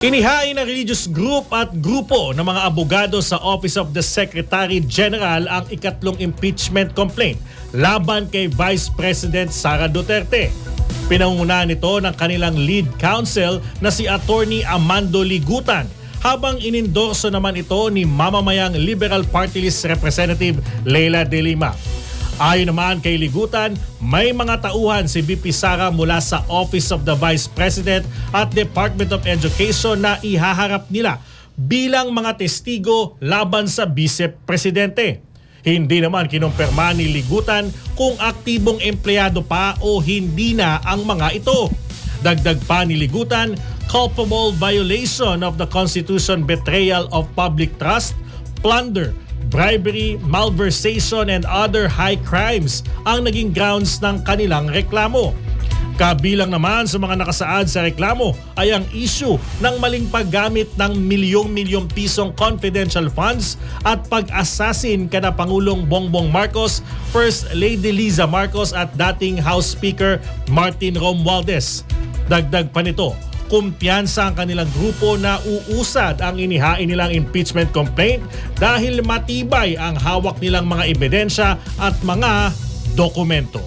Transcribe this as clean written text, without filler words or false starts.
Inihain ng religious group at grupo ng mga abogado sa Office of the Secretary General ang ikatlong impeachment complaint laban kay Vice President Sara Duterte. Pinangungunahan nito ng kanilang lead counsel na si Attorney Amando Ligutan, habang inendorso naman ito ni mamamayang Liberal Party List Representative Leila De Lima. Ayon naman kay Ligutan, may mga tauhan si VP Sara mula sa Office of the Vice President at Department of Education na ihaharap nila bilang mga testigo laban sa Vice Presidente. Hindi naman kinumpirma ni Ligutan kung aktibong empleyado pa o hindi na ang mga ito. Dagdag pa ni Ligutan, culpable violation of the Constitution, betrayal of public trust, plunder, bribery, malversation and other high crimes ang naging grounds ng kanilang reklamo. Kabilang naman sa mga nakasaad sa reklamo ay ang issue ng maling paggamit ng milyong-milyong pisong confidential funds at pag-assassin kana Pangulong Bongbong Marcos, First Lady Liza Marcos at dating House Speaker Martin Romualdez. Dagdag pa nito, kumpiyansa ang kanilang grupo na uusad ang inihain nilang impeachment complaint dahil matibay ang hawak nilang mga ebidensya at mga dokumento.